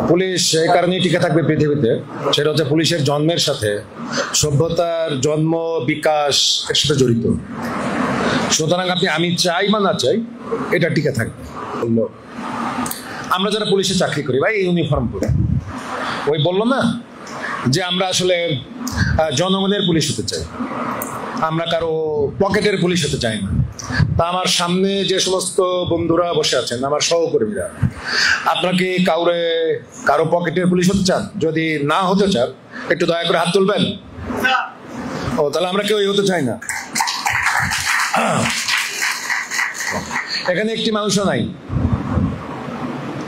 Police এই কারণেই টিকে থাকবে পৃথিবীতে, সেটা হচ্ছে পুলিশের জন্মের সাথে সভ্যতার জন্ম বিকাশ এর সাথে জড়িত। সুতরাং আমি চাই বা না চাই এটা টিকে থাকবে। আমরা যারা পুলিশে চাকরি করি ভাই এই ইউনিফর্ম পরে, ওই বললো না যে আমরা আসলে জনগণের পুলিশ হতে চাই, আমরা কারো পকেটের পুলিশ হতে চাই না। তা আমার সামনে যে সমস্ত বন্ধুরা বসে আছেন, আমার সহকর্মীরা, আপনারা কি কারো পকেটের পুলিশ হতে চান? যদি না হতে চান একটু দয়া করে হাত তুলবেন। ও তাহলে আমরা কেউ হতে চাই না। এখানে একটি মানুষও নাই,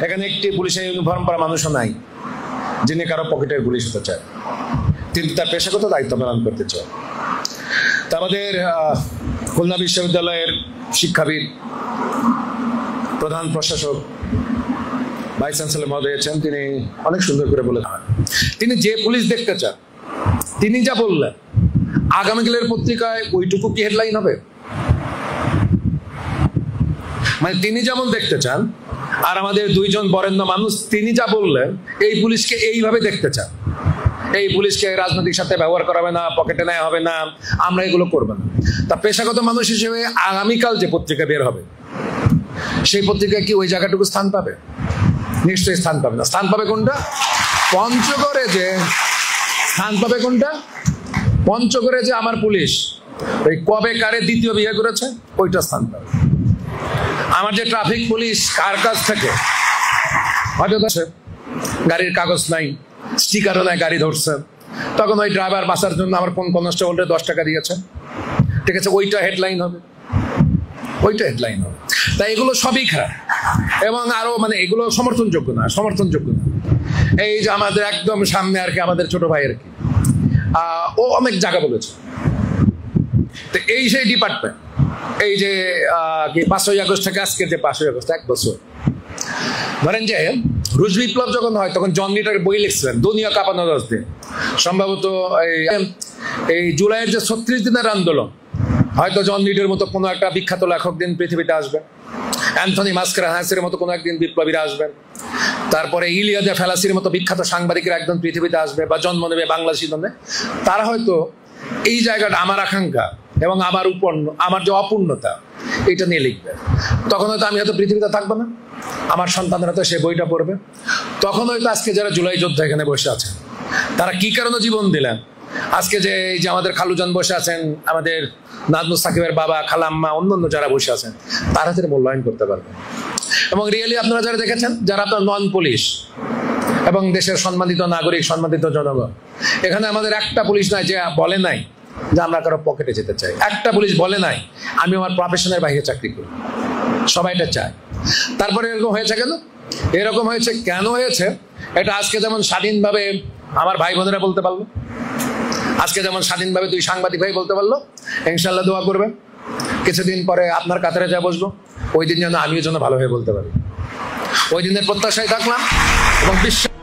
এখানে একটি পুলিশের ইউনিফর্ম পরা মানুষও নাই যিনি কারো পকেটের পুলিশ হতে চায়, কিন্তু তার পেশাগত দায়িত্ব পালন করতে চায়। তা আমাদের খুলনা বিশ্ববিদ্যালয়ের শিক্ষাবিদ, প্রধান প্রশাসক, ভাইস চ্যান্সেলর মহোদয় আছেন, তিনি অনেক সুন্দর করে বলেছেন তিনি যে পুলিশ দেখতে চান, তিনি যা বললেন আগামীকালের পত্রিকায় ওইটুকু কি হেডলাইন হবে? মানে তিনি যেমন দেখতে চান, আর আমাদের দুইজন বরেণ্য মানুষ তিনি যা বললেন এই পুলিশকে এইভাবে দেখতে চান। এই পুলিশকে রাজনৈতিক সাথে ব্যবহার করা হবে না, পকেটে নেওয়া হবে না, আমরা এগুলো করবো না। তা পেশাগত মানুষ হিসেবে আগামীকাল যে পত্রিকা বের হবে সেই পত্রিকায় কি ওই জায়গাটুকু স্থান পাবে? নিশ্চয়ই স্থান পাবে না। স্থান পাবে কোনটা? পঞ্চগড়ে যে স্থান পাবে কোনটা? পঞ্চগড়ে যে আমার পুলিশ ওই কবে কারে দ্বিতীয় বিয়ে করেছে ওইটা স্থান পাবে। আমার যে ট্রাফিক পুলিশ কার কাছ থেকে হয়তো গাড়ির কাগজ নাই, স্টিকারও নাই, গাড়ি ধরছে, তখন ওই ড্রাইভার বাঁচার জন্য আমার কোন কনস্টেবলটা 10 টাকা দিয়েছে, ঠিক আছে, ওইটা হেডলাইন হবে, ওইটা হেডলাইন হবে। তাই এগুলো সবই খারাপ এবং আরো মানে এগুলো সমর্থনযোগ্য না। এই যে আমাদের একদম সামনে আর কি আমাদের ছোট ভাই আর কি, ও অনেক জায়গা বলেছে। তো এই সেই ডিপার্টমেন্ট, এই যে 5ই আগস্ট থেকে আজকে যে 5ই আগস্ট 1 বছর ধরেন যে রুশ বিপ্লব যখন হয় তখন জন লিটার বই লিখছিলেন দুনিয়া কাঁপানো 10 দিন। সম্ভবত এই জুলাইয়ের যে 36 দিনের আন্দোলন, হয়তো জন লিটার মতো কোনো একটা বিখ্যাত লেখক দিন পৃথিবীতে আসবেন, অ্যান্থনি মাস্কারাহাসের মতো কোনো একদিন বিপ্লবীরা আসবেন, তারপরে ইলিয়াদা ফেলাসির মতো বিখ্যাত সাংবাদিকরা একদম পৃথিবীতে আসবে বা জন্ম নেবে বাংলাদেশি জন্য। তারা হয়তো এই জায়গাটা আমার আকাঙ্ক্ষা এবং আমার যে অপূর্ণতা এটা নিয়ে লিখবে। তখন হয়তো আমি হয়তো পৃথিবীতে থাকবো না, আমার সন্তানরা তো সে বইটা পড়বে। তখন হয়তো আজকে যারা জুলাই যোদ্ধা এখানে বসে আছেন তারা কি কারণে জীবন দিলেন, আজকে যে এই যে আমাদের খালুজান বসে আছেন, আমাদের নাজমুস সাকিবের বাবা, খালাম্মা, অন্যান্য যারা বসে আছেন, তারা তাদের মূল্যায়ন করতে পারবে। এবং রিয়েলি আপনারা যারা দেখেছেন, যারা আপনার নন পুলিশ এবং দেশের সম্মানিত নাগরিক, সম্মানিত জনগণ, এখানে আমাদের একটা পুলিশ নাই যে বলে নাই যে আমরা কারো পকেটে যেতে চাই, একটা পুলিশ বলে নাই আমি আমার প্রফেশনের বাইরে চাকরি করি। সবাইটা চায়। তারপরে এরকম হয়েছে কেন? এরকম হয়েছে কেন হয়েছে এটা আজকে যেমন স্বাধীনভাবে আমার ভাই বোনেরা বলতে পারলো, আজকে যেমন স্বাধীনভাবে 2 সাংবাদিক ভাই বলতে পারলো, ইনশাল্লাহ দোয়া করবেন কিছুদিন পরে আপনার কাতারে যা বসবো ওই দিন যেন আমিও যেন ভালোভাবে বলতে পারি। ওই দিনের প্রত্যাশায় থাকলাম এবং বিশ্বাস